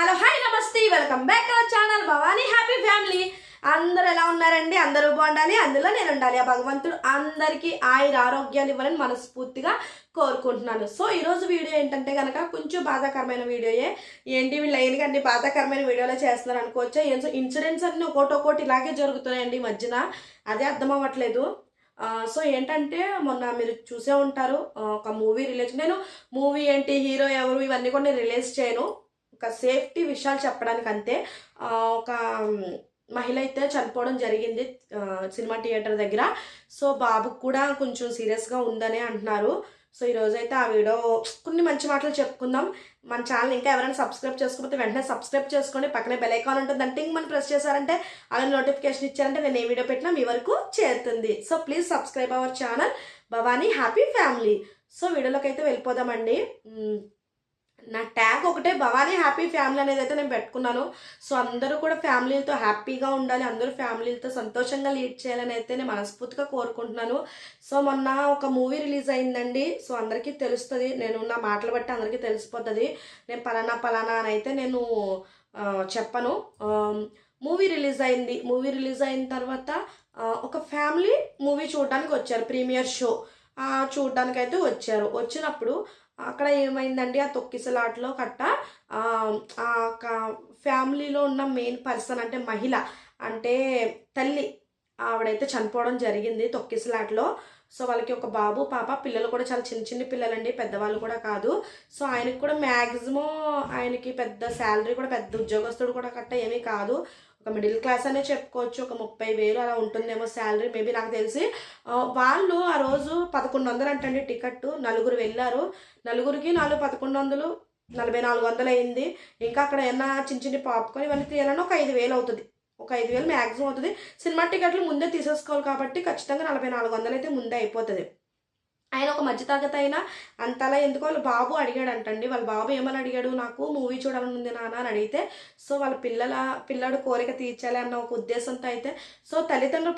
Hello hi నమస్తే welcome back our channel Bhavani happy family. అందరూ ఎలా ఉన్నారండి? అందరూ బాగుండాలి, అందులో నేను ఉండాలి. ఆ భగవంతుడు అందరికీ ఆయుర ఆరోగ్యాలు ఇవ్వాలని మనస్ఫూర్తిగా కోరుకుంటున్నాను. సో ఈరోజు వీడియో ఏంటంటే కనుక కొంచెం బాధాకరమైన వీడియోయే. ఏంటి వీళ్ళు లైన్గా అన్ని బాధాకరమైన వీడియోలో చేస్తున్నారు అనుకోవచ్చా? ఇన్సిడెంట్స్ అన్ని ఒకటి ఇలాగే జరుగుతున్నాయండి ఈ మధ్యన, అదే అర్థం అవ్వట్లేదు. సో ఏంటంటే మొన్న మీరు చూసే ఉంటారు, ఒక మూవీ రిలీజ్. నేను మూవీ ఏంటి, హీరో ఎవరు, ఇవన్నీ కూడా నేను రిలీజ్ చేయను. ఒక సేఫ్టీ విషయాలు చెప్పడానికి అంతే. ఒక మహిళ అయితే చనిపోవడం జరిగింది సినిమా థియేటర్ దగ్గర. సో బాబుకు కూడా కొంచెం సీరియస్గా ఉందని అంటున్నారు. సో ఈరోజైతే ఆ వీడియో కొన్ని మంచి మాటలు చెప్పుకుందాం. మన ఛానల్ ఇంకా ఎవరైనా సబ్స్క్రైబ్ చేసుకోకపోతే వెంటనే సబ్స్క్రైబ్ చేసుకోండి. పక్కనే బెల్ ఐకాన్ ఉంటుంది, దాన్ని టింగ్ మనం ప్రెస్ చేశారంటే అలాగే నోటిఫికేషన్ ఇచ్చారంటే నేను ఏ వీడియో పెట్టినా మీ వరకు చేరుతుంది. So please subscribe our channel Bhavani happy family. So వీడియోలోకి అయితే వెళ్ళిపోదామండి. నా ట్యాగ్ ఒకటే భవానీ హ్యాపీ ఫ్యామిలీ అనేది అయితే నేను పెట్టుకున్నాను. సో అందరూ కూడా ఫ్యామిలీలతో హ్యాపీగా ఉండాలి, అందరూ ఫ్యామిలీలతో సంతోషంగా లీడ్ చేయాలని అయితే నేను మనస్ఫూర్తిగా కోరుకుంటున్నాను. సో మొన్న ఒక మూవీ రిలీజ్ అయిందండి. సో అందరికీ తెలుస్తుంది, నేను నా మాటలు బట్టి అందరికీ తెలిసిపోతుంది. నేను పలానా అని అయితే నేను చెప్పను. మూవీ రిలీజ్ అయింది. మూవీ రిలీజ్ అయిన తర్వాత ఒక ఫ్యామిలీ మూవీ చూడడానికి వచ్చారు, ప్రీమియర్ షో చూడడానికి అయితే వచ్చారు. వచ్చినప్పుడు అక్కడ ఏమైందండి, ఆ తొక్కిసలాటలో కట్ట ఫ్యామిలీలో ఉన్న మెయిన్ పర్సన్ అంటే మహిళ, అంటే తల్లి, ఆవిడైతే చనిపోవడం జరిగింది తొక్కిసలాటలో. సో వాళ్ళకి ఒక బాబు పాప, పిల్లలు కూడా చాలా చిన్న చిన్న పిల్లలండి, పెద్దవాళ్ళు కూడా కాదు. సో ఆయనకి కూడా మ్యాక్సిమం ఆయనకి పెద్ద శాలరీ కూడా, పెద్ద ఉద్యోగస్తుడు కూడా కట్ట ఏమీ కాదు, ఒక మిడిల్ క్లాస్ అనే చెప్పుకోవచ్చు. ఒక 30,000 అలా ఉంటుందేమో శాలరీ మేబీ, నాకు తెలిసి. వాళ్ళు ఆ రోజు 1100 అంటండి టికెట్. నలుగురు వెళ్ళారు, నలుగురికి 1100, 4400 అయింది. ఇంకా అక్కడ ఏమన్నా చిన్న చిన్న పాప్కార్న్ ఇవన్నీ తీయాలన్నా ఒక 5,000 అవుతుంది, ఒక 5,000 మ్యాక్సిమం అవుతుంది. సినిమా టికెట్లు ముందే తీసేసుకోవాలి కాబట్టి ఖచ్చితంగా 4400 అయితే ముందే అయిపోతుంది. ఆయన ఒక మధ్యతరగతి అయినా అంతలా ఎందుకో వాళ్ళ బాబు అడిగాడంటండి. వాళ్ళ బాబు ఏమని అడిగాడు, నాకు మూవీ చూడాలని ఉంది నాన్న అని అడిగితే, సో వాళ్ళ పిల్లడు కోరిక తీర్చాలి అన్న ఒక ఉద్దేశంతో అయితే, సో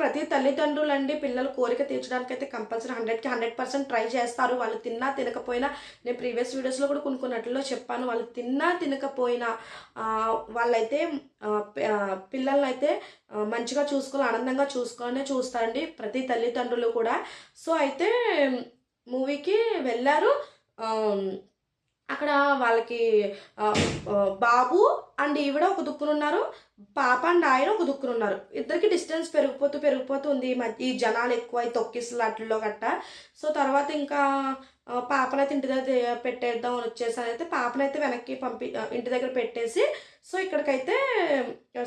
ప్రతి తల్లిదండ్రులు అండి పిల్లలు కోరిక తీర్చడానికి అయితే కంపల్సరీ 100కి 100% ట్రై చేస్తారు. వాళ్ళు తిన్నా తినకపోయినా, నేను ప్రీవియస్ వీడియోస్లో కూడా కొన్నిట్లో చెప్పాను, వాళ్ళు తిన్నా తినకపోయినా వాళ్ళైతే పిల్లల్ని అయితే మంచిగా చూసుకోవాలి, ఆనందంగా చూసుకొని చూస్తారండి ప్రతి తల్లిదండ్రులు కూడా. సో అయితే మూవీకి వెళ్ళారు. అక్కడ వాళ్ళకి బాబు అండ్ ఈవిడ ఒక దుక్కునున్నారు, పాప అండ్ ఆయన ఒక దుక్కునున్నారు. ఇద్దరికి డిస్టెన్స్ పెరిగిపోతూ ఉంది ఈ జనాలు ఎక్కువ, ఈ తొక్కిసలాట్లలో గట్ట. సో తర్వాత ఇంకా పాపనైతే ఇంటి దగ్గర పెట్టేద్దాం అని వచ్చేసాను. అయితే పాపనైతే వెనక్కి ఇంటి దగ్గర పెట్టేసి, సో ఇక్కడికైతే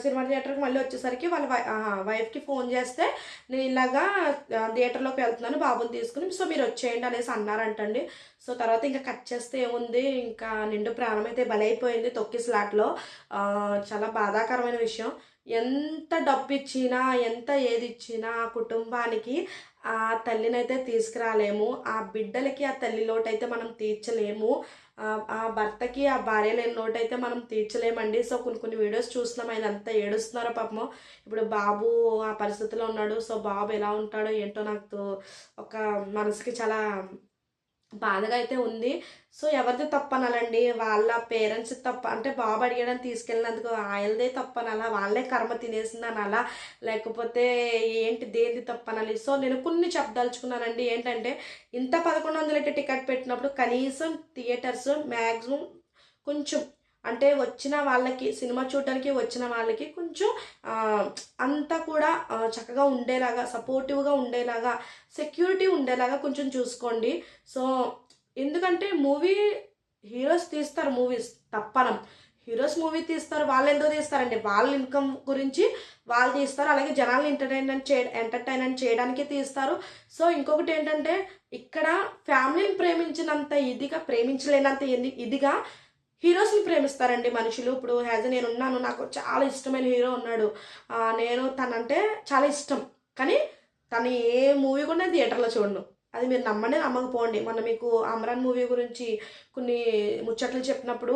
సినిమా థియేటర్కి మళ్ళీ వచ్చేసరికి వాళ్ళ వైఫ్కి ఫోన్ చేస్తే, నేను ఇలాగా థియేటర్లోకి వెళ్తున్నాను బాబుని తీసుకుని, సో మీరు వచ్చేయండి అనేసి అన్నారంటండి. సో తర్వాత ఇంకా కట్ చేస్తే ఏముంది, ఇంకా నిండు ప్రాణం అయితే బలైపోయింది తొక్కిసలాట్లో. చాలా బాధాకరమైన విషయం. ఎంత డబ్బు ఇచ్చినా, ఎంత ఏది ఇచ్చినా ఆ కుటుంబానికి ఆ తల్లినైతే తీసుకురాలేము, ఆ బిడ్డలకి ఆ తల్లి లోటైతే మనం తీర్చలేము, ఆ భర్తకి ఆ భార్య లేని లోటైతే మనం తీర్చలేమండి. సో కొన్ని వీడియోస్ చూస్తున్నాం, ఆయన అంతా ఏడుస్తున్నారో పాపము. ఇప్పుడు బాబు ఆ పరిస్థితిలో ఉన్నాడు. సో బాబు ఎలా ఉంటాడో ఏంటో నాకు ఒక మనసుకి చాలా బాధగా అయితే ఉంది. సో ఎవరిది తప్పనాలండి, వాళ్ళ పేరెంట్స్ తప్ప, అంటే బాబు అడిగడానికి తీసుకెళ్ళినందుకు ఆయనదే తప్పనాలా, వాళ్ళే కర్మ తినేసిందని అలా, లేకపోతే ఏంటి దేనిది తప్పనాలి. సో నేను కొన్ని చెప్పదలుచుకున్నానండి. ఏంటంటే ఇంత 1100 టికెట్ పెట్టినప్పుడు కనీసం థియేటర్స్ మ్యాక్సిమం కొంచెం, అంటే వచ్చిన వాళ్ళకి, సినిమా చూడడానికి వచ్చిన వాళ్ళకి కొంచెం అంతా కూడా చక్కగా ఉండేలాగా, సపోర్టివ్గా ఉండేలాగా, సెక్యూరిటీ ఉండేలాగా కొంచెం చూసుకోండి. సో ఎందుకంటే హీరోస్ తీస్తారు మూవీస్, తప్పనం, హీరోస్ మూవీ తీస్తారు. వాళ్ళు ఎందుకు తీస్తారండి, వాళ్ళ ఇన్కమ్ గురించి వాళ్ళు తీస్తారు. అలాగే జనాల్ని ఎంటర్టైన్మెంట్ చేయడానికి తీస్తారు. సో ఇంకొకటి ఏంటంటే, ఇక్కడ ఫ్యామిలీని ప్రేమించలేనంత ఇదిగా హీరోస్ని ప్రేమిస్తారండి మనుషులు. ఇప్పుడు నేను ఉన్నాను, నాకు చాలా ఇష్టమైన హీరో ఉన్నాడు, నేను తనంటే చాలా ఇష్టం, కానీ తను ఏ మూవీ కూడా నేను థియేటర్లో చూడను. అది మీరు నమ్మండి నమ్మకపోండి. మొన్న మీకు అమరాన్ మూవీ గురించి కొన్ని ముచ్చట్లు చెప్పినప్పుడు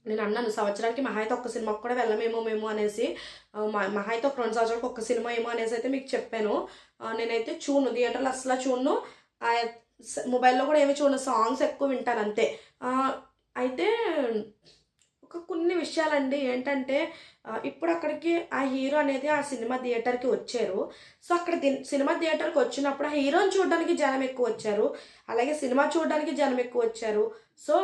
నేను అన్నాను, సంవత్సరానికి మహా అయితే ఒక్క సినిమాకి కూడా వెళ్ళమేమో మేము అనేసి, మహా అయితే ఒక 2 సంవత్సరాలకు ఒక్క సినిమా ఏమో అనేసి అయితే మీకు చెప్పాను. నేనైతే చూడను థియేటర్లో, అసలు చూడను, మొబైల్లో కూడా ఏమి చూడను, సాంగ్స్ ఎక్కువ వింటాను అంతే. అయితే ఒక కొన్ని విషయాలండి ఏంటంటే ఇప్పుడు అక్కడికి ఆ హీరో అనేది ఆ సినిమా థియేటర్‌కి వచ్చారు. సో, అక్కడ సినిమా థియేటర్‌కి వచ్చినప్పుడు ఆ హీరోని చూడడానికి జనం ఎక్కువ వచ్చారు. అలాగే సినిమా చూడడానికి జనం ఎక్కువ వచ్చారు. సో,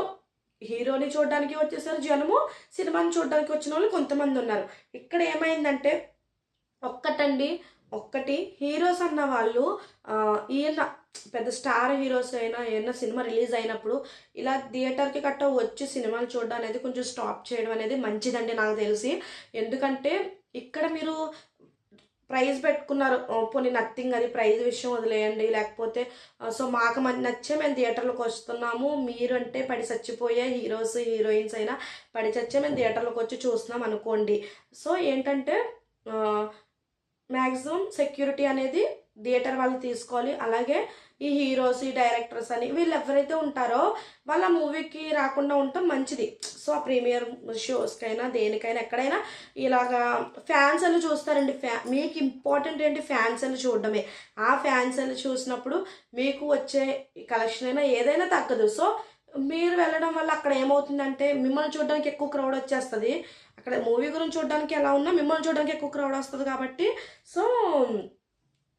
హీరోని చూడడానికి వచ్చేసారు జనము. సినిమాని చూడడానికి వచ్చినోళ్ళు కొంతమందున్నారు. ఇక్కడ ఏమైందంటే ఒక్కటండి. ఒక్కటి హీరోస్ అన్న వాళ్ళు ఈయన పెద్ద స్టార్ హీరోస్ అయినా ఏదైనా సినిమా రిలీజ్ అయినప్పుడు ఇలా థియేటర్‌కి గట్టా వచ్చి సినిమాలు చూడడం అనేది కొంచెం స్టాప్ చేయడం అనేది మంచిదండి నాకు తెలిసి. ఎందుకంటే ఇక్కడ మీరు ప్రైజ్ పెట్టుకున్నారు. పోనీ నథింగ్ అది ప్రైజ్ విషయం వదిలేయండి. లేకపోతే సో, మాకు నచ్చే మేము థియేటర్‌లోకొస్తున్నాము. మీరంటే పడి చచ్చిపోయే హీరోస్, హీరోయిన్స్ అయినా పడి చచ్చే మేము థియేటర్‌లోకొచ్చి చూస్తున్నాం అనుకోండి. సో, ఏంటంటే ఆహ్ మాక్సిమం సెక్యూరిటీ అనేది థియేటర్ వాళ్ళు తీసుకోవాలి. అలాగే ఈ హీరోస్, ఈ డైరెక్టర్స్ అని వీళ్ళు ఎవరైతే ఉంటారో వాళ్ళ మూవీకి రాకుండా ఉండటం మంచిది. సో, ఆ ప్రీమియర్ షోస్‌కైనా, దేనికైనా, ఎక్కడైనా ఇలాగా ఫ్యాన్స్ అని చూస్తారండి. మీకు ఇంపార్టెంట్ ఏంటి ఫ్యాన్స్ అని చూడడమే. ఆ ఫ్యాన్స్ అని చూసినప్పుడు మీకు వచ్చే కలెక్షన్ అయినా ఏదైనా తగ్గదు. సో, మీరు వెళ్ళడం వల్ల అక్కడ ఏమవుతుందంటే మిమ్మల్ని చూడడానికి ఎక్కువ క్రౌడ్ వచ్చేస్తది. అక్కడ మూవీ గురించి చూడడానికి ఎలా ఉన్నా మిమ్మల్ని చూడడానికి ఎక్కువ క్రౌడ్ వస్తది కాబట్టి సో,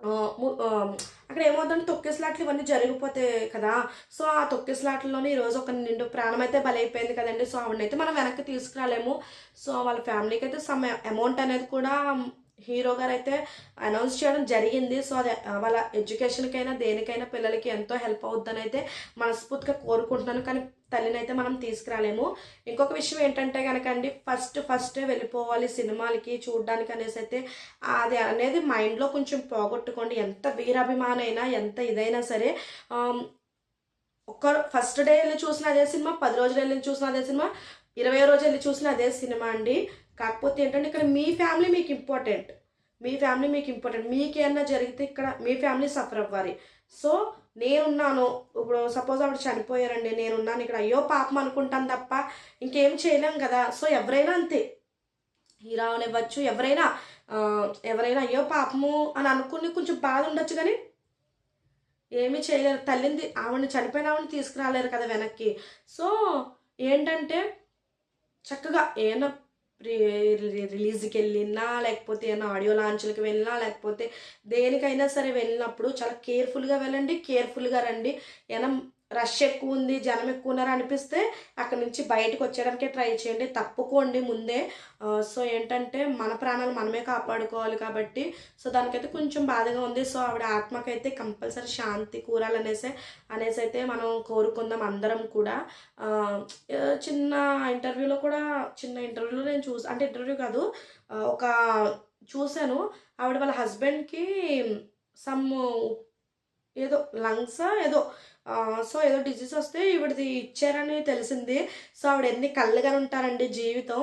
అక్కడ ఏమవుతుందంటే తొక్కిసలాట్లు ఇవన్నీ జరిగిపోతాయి కదా! సో, ఆ తొక్కిసలాటల్లోనే ఈరోజు ఒక నిండు ప్రాణమైతే బలైపోయింది కదండీ! సో, ఆవిడనైతే మనం వెనక్కి తీసుకురాలేము. సో, వాళ్ళ ఫ్యామిలీకైతే సమ్ అమౌంట్ అనేది కూడా హీరో గారైతే అనౌన్స్ చేయడం జరిగింది. సో, అది వాళ్ళ ఎడ్యుకేషన్‌కైనా, దేనికైనా పిల్లలకి ఎంతో హెల్ప్ అవుద్దనైతే మనస్ఫూర్తిగా కోరుకుంటున్నాను. కానీ తల్లినైతే మనం తీసుకురాలేము. ఇంకొక విషయం ఏంటంటే గనకండి ఫస్టే వెళ్ళిపోవాలి సినిమాలకి చూడ్డానికి అనేసైతే అది అనేది మైండ్‌లో కొంచెం పోగొట్టుకోండి. ఎంత వీరాభిమానైనా, ఎంత ఇదైనా సరే ఆహ్, ఫస్ట్ డే ఎళ్లి చూసిన అదే సినిమా, 10 రోజులు ఎళ్లి చూసిన అదే సినిమా, 20 రోజు ఎళ్లి చూసిన అదే సినిమా అండి. కాకపోతే ఏంటంటే ఇక్కడ మీ ఫ్యామిలీ మీకు ఇంపార్టెంట్. మీ ఫ్యామిలీ మీకు ఇంపార్టెంట్. మీకేమన్నా జరిగితే ఇక్కడ మీ ఫ్యామిలీ సఫర్ అవ్వాలి. సో, నేనున్నాను. ఇప్పుడు సపోజ్ ఆవిడ చనిపోయారండి. నేనున్నాను ఇక్కడ. అయ్యో పాపం అనుకుంటాను తప్ప ఇంకేం చేయలేం కదా! సో, ఎవరైనా అంతే. హీరో అవనివ్వచ్చు ఎవరైనా ఎవరైనా అయ్యో పాపము అని అనుకుని కొంచెం బాధ ఉండొచ్చు గానీ ఏమీ చేయలేరు. ఆవిడని చనిపోయిన ఆవిడని తీసుకురాలేరు కదా వెనక్కి. సో, ఏంటంటే చక్కగా ఏమన్నా రి రిలీజ్‌కెళ్ళినా, లేకపోతే ఏమన్నా ఆడియో లాంచ్‌లకి వెళ్ళినా, లేకపోతే దేనికైనా సరే వెళ్ళినప్పుడు చాలా కేర్‌ఫుల్‌గా వెళ్ళండి. కేర్‌ఫుల్‌గా రండి. ఏమైనా రష్ ఎక్కువుంది, జనం ఎక్కువున్నారు అనిపిస్తే అక్కడి నుంచి బయటకొచ్చేయడానికే ట్రై చేయండి. తప్పుకోండి ముందే. సో, ఏంటంటే మన ప్రాణాలు మనమే కాపాడుకోవాలి కాబట్టి సో, దానికైతే కొంచెం బాధగా ఉంది. సో, ఆవిడ ఆత్మకైతే కంపల్సరీ శాంతి అనేసైతే మనం కోరుకుందాం అందరం కూడా. ఆహ్, చిన్న చిన్న ఇంటర్వ్యూలో నేను అంటే ఇంటర్వ్యూ కాదు. ఒక చూసాను. ఆవిడ వాళ్ళ హస్బెండ్‌కి సమ్ ఏదో లంగ్సా ఏదో సో, ఏదో డిసీజ్ వస్తే ఈవిడది ఇచ్చారని తెలిసింది. సో, ఆవిడ ఎన్ని కళ్ళుగాని ఉంటారండి జీవితం.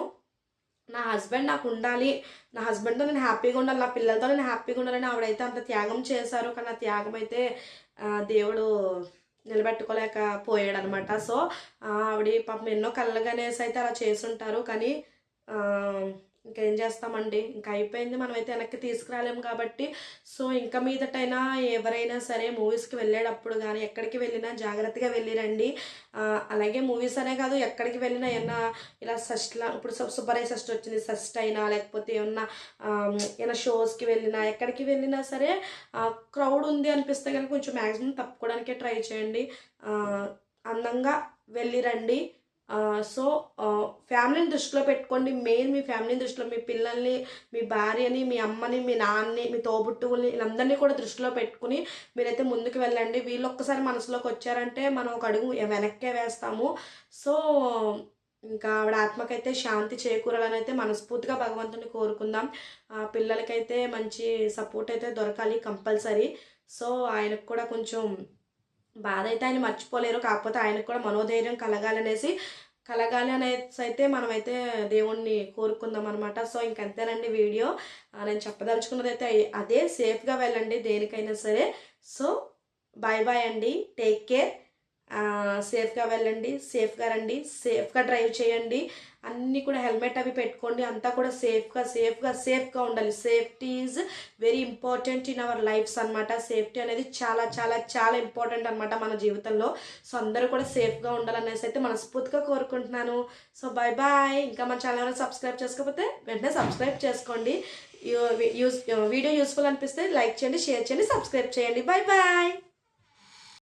నా హస్బెండ్ నాకుండాలి. నా హస్బెండ్‌తో నేను హ్యాపీగా ఉండాలి. నా పిల్లలతో నేను హ్యాపీగా ఉండాలని ఆవిడైతే అంత త్యాగం చేశారు. కానీ ఆ త్యాగం అయితే దేవుడు నిలబెట్టుకోలేకపోయాడనమాట. సో, ఆవిడ పాపం ఎన్నో కలలుగనేసి అయితే అలా చేసుంటారు. కానీ ఇంకేం చేస్తామండి. ఇంకా అయిపోయింది. మనమైతే వెనక్కి తీసుకురాలేము కాబట్టి సో, ఇంక మీదటైనా ఎవరైనా సరే మూవీస్‌కి వెళ్ళేటప్పుడు గానీ, ఎక్కడికి వెళ్ళినా జాగ్రత్తగా వెళ్ళిరండి. అలాగే మూవీస్ అనే కాదు ఎక్కడికి వెళ్ళినా ఇలా ఇప్పుడు సుబ్బరయ్య షష్ఠి వచ్చింది. షష్ఠి అయినా లేకపోతే ఏమన్నా షోస్‌కి వెళ్ళినా, ఎక్కడికి వెళ్ళినా సరే క్రౌడ్ ఉంది అనిపిస్తే గనుక కొంచెం మాక్సిమం తప్పుకోవడానికే ట్రై చేయండి. అందంగా వెళ్ళి రండి. సో, ఫ్యామిలీని దృష్టిలో పెట్టుకోండి. మెయిన్ మీ ఫ్యామిలీని దృష్టిలో మీ పిల్లల్ని, మీ భార్యని, మీ అమ్మని, మీ నాన్నని, మీ తోబుట్టువుల్ని వీళ్ళందరినీ కూడా దృష్టిలో పెట్టుకొని మీరైతే ముందుకు వెళ్ళండి. వీళ్ళొక్కసారి మనసులోకొచ్చారంటే మనం ఒక అడుగు వెనక్కే వేస్తాము. సో, ఇంకా ఆవిడ ఆత్మకైతే శాంతి చేకూరాలనైతే మనస్ఫూర్తిగా భగవంతుడిని కోరుకుందాం. పిల్లలకైతే మంచి సపోర్ట్ అయితే దొరకాలి కంపల్సరీ. సో, ఆయనకు కూడా కొంచెం బాధైతే ఆయన మర్చిపోలేరు. కాకపోతే ఆయనకు కూడా మనోధైర్యం కలగాలి అనేసైతే మనమైతే దేవుణ్ణి కోరుకుందాం అనమాట. సో, ఇంకంతేనండి వీడియో. నేను చెప్పదలుచుకున్నదైతే అదే. సేఫ్‌గా వెళ్ళండి దేనికైనా సరే. సో, బాయ్ అండి. Take care. సేఫ్‌గా వెళ్ళండి, సేఫ్‌గా రండి, సేఫ్‌గా డ్రైవ్ చేయండి. అన్నీ కూడా హెల్మెట్ అవి పెట్టుకోండి. అంతా కూడా సేఫ్గా ఉండాలి. Safety is very important in our lives అనమాట. సేఫ్టీ అనేది చాలా చాలా చాలా ఇంపార్టెంట్ అనమాట మన జీవితంలో. సో అందరూ కూడా సేఫ్గా ఉండాలనేసి అయితే మనస్ఫూర్తిగా కోరుకుంటున్నాను. So bye bye. ఇంకా మన ఛానల్ సబ్స్క్రైబ్ చేసుకోకపోతే వెంటనే సబ్స్క్రైబ్ చేసుకోండి. వీడియో యూస్ఫుల్ అనిపిస్తే లైక్ చేయండి, షేర్ చేయండి, సబ్స్క్రైబ్ చేయండి. Bye bye.